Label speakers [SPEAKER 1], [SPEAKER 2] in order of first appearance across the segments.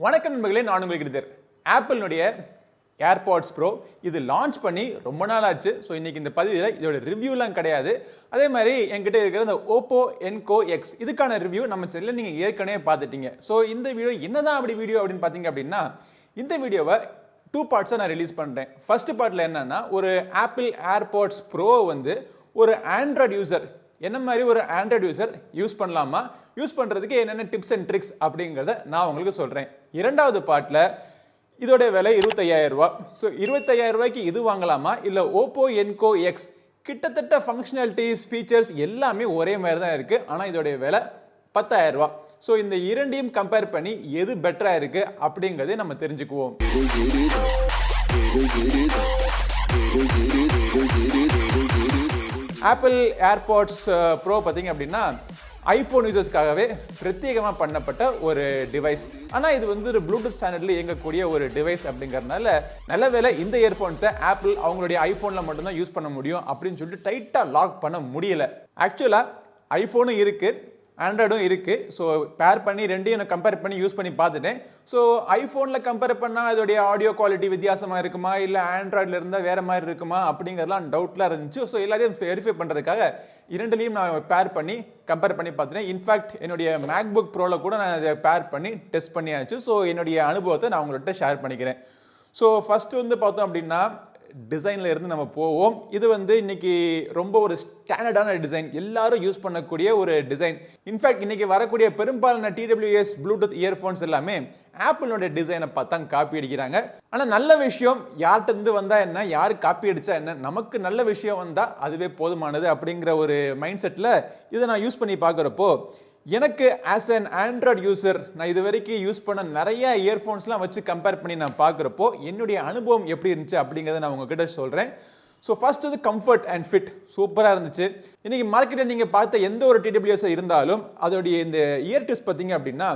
[SPEAKER 1] வணக்கம் நண்பர்களே, நான் உங்களுக்கு கிரிதர். ஆப்பிளினுடைய ஏர்பாட்ஸ் ப்ரோ இது லான்ச் பண்ணி ரொம்ப நாள் ஆச்சு. ஸோ இன்னைக்கு இந்த பதிவில் இதோட ரிவ்யூலாம் கிடையாது. அதே மாதிரி என்கிட்ட இருக்கிற இந்த ஓப்போ என்கோ எக்ஸ் இதுக்கான ரிவ்யூ நம்ம சேனலில் நீங்கள் ஏற்கனவே பார்த்துட்டீங்க. ஸோ இந்த வீடியோ என்னதான் அப்படி வீடியோ அப்படின்னு பார்த்தீங்க அப்படின்னா, இந்த வீடியோவை 2 பார்ட்ஸாக நான் ரிலீஸ் பண்ணுறேன். ஃபர்ஸ்ட் பார்ட்டில் என்னன்னா, ஒரு ஆப்பிள் ஏர்பாட்ஸ் ப்ரோ வந்து ஒரு ஆண்ட்ராய்டு யூசர் என்ன மாதிரி ஒரு ஆண்ட்ராய்டு யூசர் யூஸ் பண்ணலாமா, யூஸ் பண்ணுறதுக்கு என்னென்ன டிப்ஸ் அண்ட் ட்ரிக்ஸ் அப்படிங்கிறத நான் உங்களுக்கு சொல்கிறேன். இரண்டாவது பார்ட்டில் இதோட விலை 25,000 ரூபா. ஸோ 25,000 ரூபாய்க்கு இது வாங்கலாமா, இல்லை ஓப்போ என்கோ எக்ஸ் கிட்டத்தட்ட ஃபங்க்ஷனாலிட்டிஸ் ஃபீச்சர்ஸ் எல்லாமே ஒரே மாதிரி தான் இருக்குது, ஆனால் இதோடைய விலை 10,000 ரூபா. ஸோ இந்த இரண்டையும் கம்பேர் பண்ணி எது பெட்டராக இருக்குது அப்படிங்கிறதை நம்ம தெரிஞ்சுக்குவோம். ஆப்பிள் ஏர்பாட்ஸ் ப்ரோ பார்த்தீங்க அப்படின்னா ஐஃபோன் யூசர்ஸ்க்காகவே பிரத்யேகமாக பண்ணப்பட்ட ஒரு டிவைஸ். ஆனால் இது வந்து ஒரு ப்ளூடூத் ஸ்டாண்டர்டில் இயங்கக்கூடிய ஒரு டிவைஸ் அப்படிங்கிறதுனால நல்ல வேளை இந்த இயர்ஃபோன்ஸை ஆப்பிள் அவங்களுடைய ஐஃபோனில் மட்டும்தான் யூஸ் பண்ண முடியும் அப்படின்னு சொல்லிட்டு டைட்டாக லாக் பண்ண முடியலை. ஆக்சுவலாக ஐஃபோனும் இருக்குது, ஆண்ட்ராய்டும் இருக்குது. ஸோ பேர் பண்ணி ரெண்டையும் நான் கம்பேர் பண்ணி யூஸ் பண்ணி பார்த்துட்டேன். ஸோ ஐஃபோனில் கம்பேர் பண்ணால் அதோடைய ஆடியோ குவாலிட்டி வித்தியாசமாக இருக்குமா, இல்லை ஆண்ட்ராய்டில் இருந்தால் வேறு மாதிரி இருக்குமா அப்படிங்கிறதுலாம் டவுட்லாம் இருந்துச்சு. ஸோ எல்லாத்தையும் வெரிஃபை பண்ணுறதுக்காக இரண்டுலையும் நான் பேர் பண்ணி கம்பேர் பண்ணி பார்த்துட்டேன். இன்ஃபேக்ட் என்னுடைய மேக்புக் ப்ரோவில் கூட நான் அதை பேர் பண்ணி டெஸ்ட் பண்ணியாச்சு. ஸோ என்னுடைய அனுபவத்தை நான் உங்கள்கிட்ட ஷேர் பண்ணிக்கிறேன். ஸோ ஃபஸ்ட்டு வந்து பார்த்தோம் அப்படின்னா டிசைனில் இருந்து நம்ம போவோம். இது வந்து இன்னைக்கு ரொம்ப ஒரு ஸ்டாண்டர்டான டிசைன், எல்லாரும் யூஸ் பண்ணக்கூடிய ஒரு டிசைன். இன்ஃபேக்ட் இன்னைக்கு வரக்கூடிய பெரும்பாலான டிடபிள்யூஎஸ் ப்ளூடூத் இயர்ஃபோன்ஸ் எல்லாமே ஆப்பிளோட டிசைனை பார்த்தா காப்பி அடிக்கிறாங்க. ஆனால் நல்ல விஷயம் யார்கிட்ட இருந்து வந்தால் என்ன, யார் காப்பி அடித்தா என்ன, நமக்கு நல்ல விஷயம் வந்தால் அதுவே போதுமானது அப்படிங்கிற ஒரு மைண்ட் செட்டில் இதை நான் யூஸ் பண்ணி பார்க்குறப்போ எனக்கு ஆஸ் அன் ஆண்ட்ராய்டு யூசர் நான் இது வரைக்கும் யூஸ் பண்ண நிறைய இயர்ஃபோன்ஸ்லாம் வச்சு கம்பேர் பண்ணி நான் பார்க்குறப்போ என்னுடைய அனுபவம் எப்படி இருந்துச்சு அப்படிங்கிறத நான் உங்ககிட்ட சொல்கிறேன். ஸோ ஃபர்ஸ்ட் வந்து கம்ஃபர்ட் அண்ட் ஃபிட் சூப்பராக இருந்துச்சு. இன்றைக்கி மார்க்கெட்டில் நீங்கள் பார்த்த எந்த ஒரு டிடபிள்யூஎஸ் இருந்தாலும் அதோடைய இந்த இயர் டிப்ஸ் பார்த்தீங்க அப்படின்னா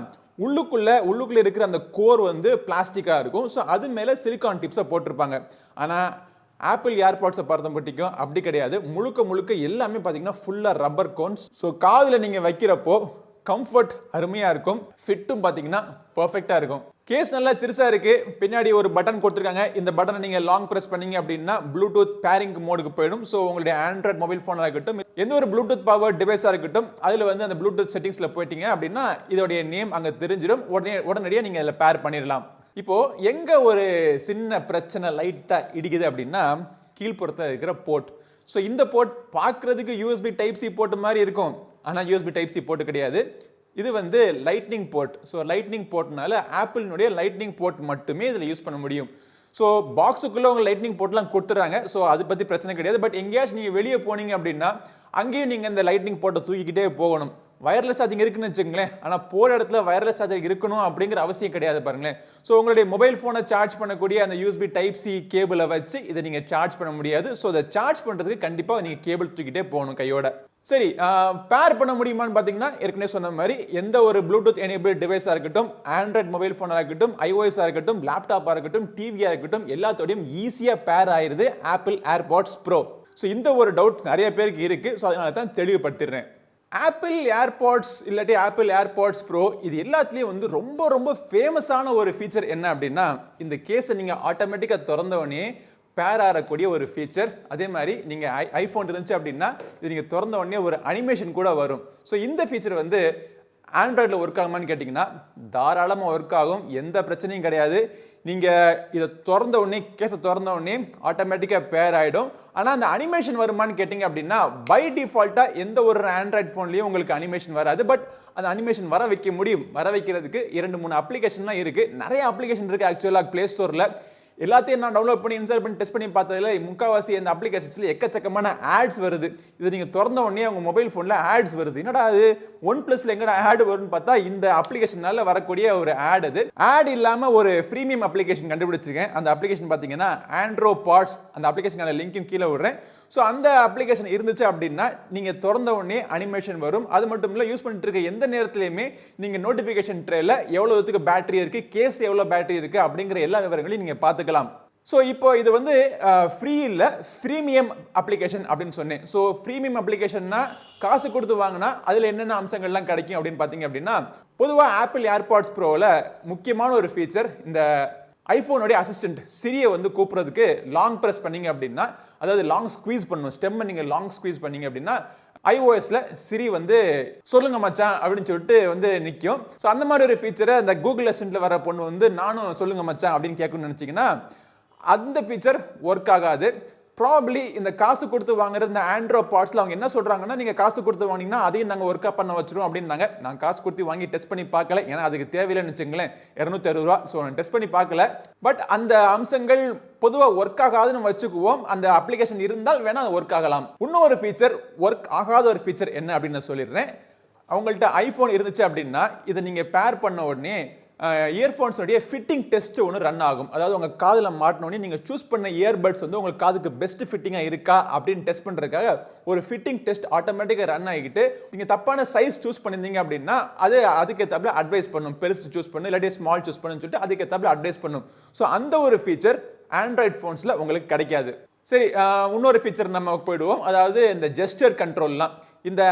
[SPEAKER 1] உள்ளுக்குள்ளே இருக்கிற அந்த கோர் வந்து பிளாஸ்டிக்காக இருக்கும். ஸோ அது மேலே சிலிக்கான் டிப்ஸை போட்டிருப்பாங்க. ஆனால் ஆப்பிள் ஏர்பாட்ஸை பார்த்த மட்டும் அப்படி கிடையாது. முழுக்க எல்லாமே பார்த்தீங்கன்னா ஃபுல்லாக ரப்பர் கோன்ஸ். ஸோ காதில் நீங்கள் வைக்கிறப்போ கம்ஃபர்ட் அருமையாக இருக்கும், ஃபிட்டும் பார்த்தீங்கன்னா பர்ஃபெக்டாக இருக்கும். கேஸ் நல்லா சிறுசாக இருக்குது, பின்னாடி ஒரு பட்டன் கொடுத்துருக்காங்க. இந்த பட்டனை நீங்கள் லாங் ப்ரெஸ் பண்ணீங்க அப்படின்னா ப்ளூடூத் பேரிங் மோடுக்கு போயிடும். ஸோ உங்களுடைய ஆண்ட்ராய்ட் மொபைல் ஃபோனாக இருக்கட்டும், எந்த ஒரு ப்ளூடூத் பவர் டிவைஸாக இருக்கட்டும், அதில் வந்து அந்த ப்ளூடூத் செட்டிங்ஸில் போயிட்டீங்க அப்படின்னா இதோடைய நேம் அங்கே தெரிஞ்சிடும். உடனடியாக நீங்கள் அதில் பேர் பண்ணிடலாம். இப்போது எங்கே ஒரு சின்ன பிரச்சனை லைட்டாக இடிக்குது அப்படின்னா கீழ்ப்புறத்தில் இருக்கிற போர்ட். ஸோ இந்த போர்ட் பார்க்குறதுக்கு யூஎஸ்பி டைப் சி போர்ட் மாதிரி இருக்கும், ஆனால் யூஎஸ்பி டைப் சி போர்ட் கிடையாது. இது வந்து லைட்னிங் போர்ட். ஸோ லைட்னிங் போர்ட்னால ஆப்பிளினுடைய லைட்னிங் போர்ட் மட்டுமே இதில் யூஸ் பண்ண முடியும். ஸோ பாக்ஸுக்குள்ளே உங்கள் லைட்னிங் போர்ட்லாம் கொடுத்துறாங்க. ஸோ அதை பற்றி பிரச்சனை கிடையாது. பட் எங்கேயாச்சும் நீங்கள் வெளியே போனீங்க அப்படின்னா அங்கேயும் நீங்கள் இந்த லைட்னிங் போர்ட்டை தூக்கிக்கிட்டே போகணும். வயர்லெஸ் சார்ஜிங் இருக்குன்னு வச்சுங்களேன், ஆனால் போகிற இடத்துல வயர்லெஸ் சார்ஜர் இருக்கணும் அப்படிங்கிற அவசியம் கிடையாது பாருங்களேன். ஸோ உங்களுடைய மொபைல் ஃபோனை சார்ஜ் பண்ணக்கூடிய அந்த யூஎஸ்பி டைப் சி கேபிளை வச்சு இதை நீங்கள் சார்ஜ் பண்ண முடியாது. ஸோ அதை சார்ஜ் பண்ணுறதுக்கு கண்டிப்பாக நீங்கள் கேபிள் தூக்கிட்டே போகணும் கையோட. சரி, பேர் பண்ண முடியுமான்னு பார்த்தீங்கன்னா ஏற்கனவே சொன்ன மாதிரி எந்த ஒரு ப்ளூடூத் எனேபிள் டிவைஸாக இருக்கட்டும், ஆண்ட்ராய்ட் மொபைல் ஃபோனாக இருக்கட்டும், ஐஓஎஸாக இருக்கட்டும், லேப்டாப்பாக இருக்கட்டும், டிவியாக இருக்கட்டும், எல்லாத்தோடையும் ஈஸியாக பேர் ஆயிடுது ஆப்பிள் ஏர்பாட்ஸ் ப்ரோ. ஸோ இந்த ஒரு டவுட் நிறைய பேருக்கு இருக்குது. ஸோ அதனால தான் தெளிவுபடுத்திடுறேன். ஆப்பிள் ஏர்பாட்ஸ் இல்லாட்டி ஆப்பிள் ஏர்பாட்ஸ் ப்ரோ இது எல்லாத்துலேயும் வந்து ரொம்ப ஃபேமஸான ஒரு ஃபீச்சர் என்ன அப்படின்னா, இந்த கேஸை நீங்கள் ஆட்டோமேட்டிக்காக திறந்தவொடனே பேர் ஆகக்கூடிய ஒரு ஃபீச்சர். அதே மாதிரி நீங்கள் ஐஃபோன் இருந்துச்சு அப்படின்னா இது நீங்கள் திறந்த உடனே ஒரு அனிமேஷன் கூட வரும். ஸோ இந்த ஃபீச்சர் வந்து ஆண்ட்ராய்டில் ஒர்க் ஆகுமான்னு கேட்டிங்கன்னா தாராளமாக ஒர்க் ஆகும், எந்த பிரச்சனையும் கிடையாது. நீங்கள் இதை திறந்த உடனே கேஸை திறந்த உடனே ஆட்டோமேட்டிக்காக பேர் ஆகிடும். ஆனால் அந்த அனிமேஷன் வருமானு கேட்டிங்க அப்படின்னா பை டிஃபால்ட்டாக எந்த ஒரு ஆண்ட்ராய்ட் ஃபோன்லேயும் உங்களுக்கு அனிமேஷன் வராது. பட் அந்த அனிமேஷன் வர வைக்க முடியும். வர வைக்கிறதுக்கு 2-3 அப்ளிகேஷன்லாம் இருக்குது. நிறைய அப்ளிகேஷன் இருக்குது ஆக்சுவலாக ப்ளே ஸ்டோரில். எல்லாத்தையும் நான் டவுன்லோட் பண்ணி இன்ஸ்டால் பண்ணி டெஸ்ட் பண்ணி பார்த்ததில் முக்கால்வாசி அந்த அப்ளிகேஷன்ஸில் எக்கச்சக்கமான ஆட்ஸ் வருது. இதை நீங்கள் திறந்த உடனே உங்கள் மொபைல் ஃபோனில் ஆட்ஸ் வருது. என்னடா அது OnePlusல எங்கடா ஆட் வரும்னு பார்த்தா இந்த அப்ளிகேஷனால வரக்கூடிய ஒரு ஆட். அது ஆட் இல்லாமல் ஒரு ஃப்ரீமியம் அப்ளிகேஷன் கண்டுபிடிச்சிருக்கேன். அந்த அப்ளிகேஷன் பார்த்தீங்கன்னா Airpods. அந்த அப்ளிகேஷனுக்கான லிங்க்கும் கீழே விடுறேன். ஸோ அந்த அப்ளிகேஷன் இருந்துச்சு அப்படின்னா நீங்கள் திறந்த உடனே அனிமேஷன் வரும். அது மட்டும் இல்லை, யூஸ் பண்ணிட்டு இருக்க எந்த நேரத்துலையுமே நீங்கள் நோட்டிஃபிகேஷன் ட்ரேல எவ்வளோ பேட்டரி இருக்குது, கேஸ் எவ்வளோ பேட்டரி இருக்குது அப்படிங்கிற எல்லா விவரங்களையும் நீங்கள் பார்த்துக்கலாம். ஸோ இப்போ இது வந்து ஃப்ரீ இல்லை, ஃப்ரீமியம் அப்ளிகேஷன் அப்படின்னு சொன்னேன். ஸோ ஃப்ரீமியம் அப்ளிகேஷன்னா காசு கொடுத்து வாங்கினா அதில் என்னென்ன அம்சங்கள்லாம் கிடைக்கும் அப்படின்னு பார்த்தீங்க அப்படின்னா, பொதுவாக ஆப்பிள் ஏர்பாட்ஸ் ப்ரோவில் முக்கியமான ஒரு ஃபீச்சர் இந்த ஐஃபோனுடைய அசிஸ்டன்ட் சிரியை வந்து கூப்பிட்றதுக்கு லாங் ப்ரெஸ் பண்ணீங்க அப்படின்னா, அதாவது லாங் ஸ்குவீஸ் பண்ணணும், ஸ்டெம்மை நீங்கள் லாங் ஸ்குவீஸ் பண்ணீங்க அப்படின்னா iOSல சிரி வந்து சொல்லுங்க மச்சான் அப்படின்னு சொல்லிட்டு வந்து நிற்கும். ஸோ அந்த மாதிரி ஒரு ஃபீச்சரை இந்த கூகுள் அசிஸ்டன்ட்ல வர பொண்ணு வந்து நானும் சொல்லுங்க மச்சான் அப்படின்னு கேட்கணும்னு நினச்சிங்கன்னா அந்த ஃபீச்சர் ஒர்க் ஆகாது. ப்ராபப்ளி இந்த காசு கொடுத்து வாங்குற இந்த ஆண்ட்ராய்ட் பார்ட்ஸில் அவங்க என்ன சொல்கிறாங்கன்னா, நீங்கள் காசு கொடுத்து வாங்கினீங்கன்னா அதையும் நாங்கள் ஒர்க் அப் பண்ண வச்சிருவோம் அப்படின்னாங்க. நான் காசு கொடுத்து வாங்கி டெஸ்ட் பண்ணி பார்க்கல, ஏன்னா அதுக்கு தேவையில்லைன்னு வச்சுங்களேன், 260 ரூபா. ஸோ நான் டெஸ்ட் பண்ணி பார்க்கல. பட் அந்த அம்சங்கள் பொதுவாக ஒர்க் ஆகாதுன்னு வச்சுக்குவோம். அந்த அப்ளிகேஷன் இருந்தால் வேணால் அது ஒர்க் ஆகலாம். இன்னொரு ஃபீச்சர் ஒர்க் ஆகாத ஒரு ஃபீச்சர் என்ன அப்படின்னு நான் சொல்லிடுறேன். அவங்கள்ட்ட ஐஃபோன் இருந்துச்சு அப்படின்னா இதை நீங்கள் பேர் பண்ண உடனே இயர்ஃபோன்ஸோடைய ஃபிட்டிங் டெஸ்ட் ஒன்று ரன் ஆகும். அதாவது உங்கள் காதில் மாட்டினோடனே நீங்கள் சூஸ் பண்ண இயர்பட்ஸ் வந்து உங்களுக்கு காதுக்கு பெஸ்ட் ஃபிட்டிங்காக இருக்கா அப்படின்னு டெஸ்ட் பண்ணுறதுக்காக ஒரு ஃபிட்டிங் டெஸ்ட் ஆட்டோமேட்டிக்காக ரன் ஆகிட்டு நீங்கள் தப்பான சைஸ் சூஸ் பண்ணியிருந்தீங்க அப்படின்னா அது அதுக்கேற்றாப்புல அட்வைஸ் பண்ணும். பெருசு சூஸ் பண்ணு இல்லாட்டி ஸ்மால் சூஸ் பண்ணுன்னு சொல்லிட்டு அதுக்கேற்றாப்புல அட்வைஸ் பண்ணும். ஸோ அந்த ஒரு ஃபீச்சர் ஆண்ட்ராய்ட் ஃபோன்ஸில் உங்களுக்கு கிடைக்காது. சரி, இன்னொரு ஃபீச்சர் நம்ம போயிடுவோம். அதாவது இந்த ஜெஸ்டர் கண்ட்ரோல்லாம் இந்த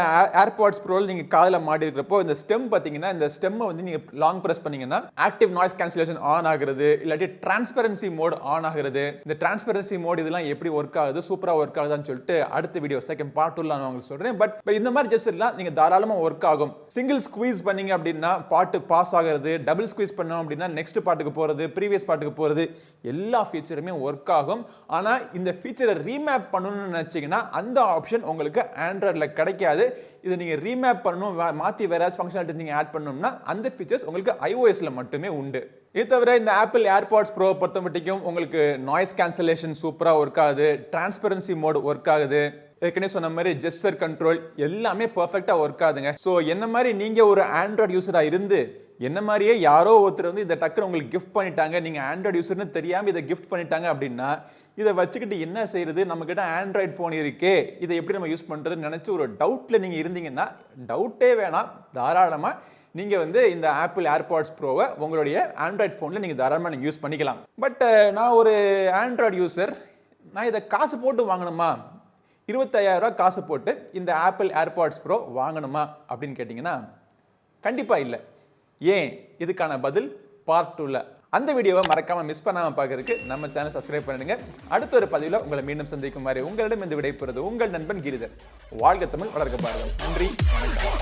[SPEAKER 1] ஏர்பாட்ஸ் ப்ரோவில் நீங்கள் காதில் மாட்டி இருக்கிறப்போ இந்த ஸ்டெம் பார்த்தீங்கன்னா, இந்த ஸ்டெம்மை வந்து நீங்கள் லாங் ப்ரெஸ் பண்ணீங்கன்னா ஆக்டிவ் நாய்ஸ் கேன்சலேஷன் ஆன் ஆகுறது, இல்லாட்டி டிரான்ஸ்பரன்சி மோட் ஆன் ஆகுறது. இந்த டிரான்ஸ்பரன்சி மோட் இதெல்லாம் எப்படி ஒர்க் ஆகுது, சூப்பராக ஒர்க் ஆகுதுன்னு சொல்லிட்டு அடுத்த வீடியோ செகண்ட் பார்ட் 2 நான் உங்களுக்கு சொல்கிறேன். பட் இந்த மாதிரி ஜெஸ்டர்லாம் நீங்கள் தாராளமாக ஒர்க் ஆகும். சிங்கிள் ஸ்குவீஸ் பண்ணீங்க அப்படின்னா பாட்டு பாஸ் ஆகிறது, டபுள் ஸ்குவீஸ் பண்ணோம் அப்படின்னா நெக்ஸ்ட் பாட்டுக்கு போகிறது, ப்ரீவியஸ் பாட்டுக்கு போகிறது, எல்லா ஃபீச்சருமே ஒர்க் ஆகும். ஆனால் இந்த ஃபீச்சரை ரீமேப் பண்ணணும்னு நினைச்சீங்கன்னா அந்த ஆப்ஷன் உங்களுக்கு ஆண்ட்ராய்டில் கிடைக்காது. இதை நீங்கள் ரீமேப் பண்ணணும், மாற்றி வேற ஏதாச்சும் ஃபங்க்ஷனாலிட்டி நீங்கள் ஆட் பண்ணணும்னா அந்த ஃபீச்சர்ஸ் உங்களுக்கு iOSல மட்டுமே உண்டு. இது தவிர இந்த ஆப்பிள் ஏர்பாட்ஸ் ப்ரோ பொறுத்த மட்டும் உங்களுக்கு நாய்ஸ் கேன்சலேஷன் சூப்பராக ஒர்க் ஆகுது, டிரான்ஸ்பரன்சி மோட் ஒர்க் ஆகுது, ஏற்கனவே சொன்ன மாதிரி ஜெஸ்டர் கண்ட்ரோல் எல்லாமே பர்ஃபெக்டாக ஒர்க் ஆகுதுங்க. ஸோ என்ன மாதிரி நீங்கள் ஒரு ஆண்ட்ராய்டு யூஸராக இருந்து என்ன மாதிரியே யாரோ ஒருத்தர் வந்து இதை டக்குன்னு உங்களுக்கு கிஃப்ட் பண்ணிட்டாங்க, நீங்கள் ஆண்ட்ராய்டு யூஸர்னு தெரியாமல் இதை கிஃப்ட் பண்ணிட்டாங்க அப்படின்னா இதை வச்சுக்கிட்டு என்ன செய்யறது, நம்மக்கிட்ட ஆண்ட்ராய்டு ஃபோன் இருக்கே, இதை எப்படி நம்ம யூஸ் பண்ணுறதுன்னு நினச்சி ஒரு டவுட்டில் நீங்கள் இருந்தீங்கன்னா டவுட்டே வேணாம், தாராளமாக நீங்கள் வந்து இந்த ஆப்பிள் ஏர்பாட்ஸ் ப்ரோவை உங்களுடைய ஆண்ட்ராய்டு ஃபோனில் நீங்கள் தாராளமாக நீங்கள் யூஸ் பண்ணிக்கலாம். பட் நான் ஒரு ஆண்ட்ராய்டு யூஸர், நான் இதை காசு போட்டு வாங்கணுமா, 25,000 ரூபா காசு போட்டு இந்த ஆப்பிள் ஏர்பாட்ஸ் ப்ரோ வாங்கணுமா அப்படின்னு கேட்டிங்கன்னா கண்டிப்பாக இல்லை. ஏன்? இதுக்கான பதில் பார்ட் 2ல. அந்த வீடியோவை மறக்காமல் மிஸ் பண்ணாமல் பார்க்கறதுக்கு நம்ம சேனல் சப்ஸ்கிரைப் பண்ணுங்க. அடுத்த ஒரு பதிவில் உங்களை மீண்டும் சந்திக்கும் மாதிரி உங்களிடம் இந்த விடைபெறுவது உங்கள் நண்பன் கிரிதர். வாழ்க தமிழ், வளர்க்க பாருங்கள். நன்றி, வணக்கம்.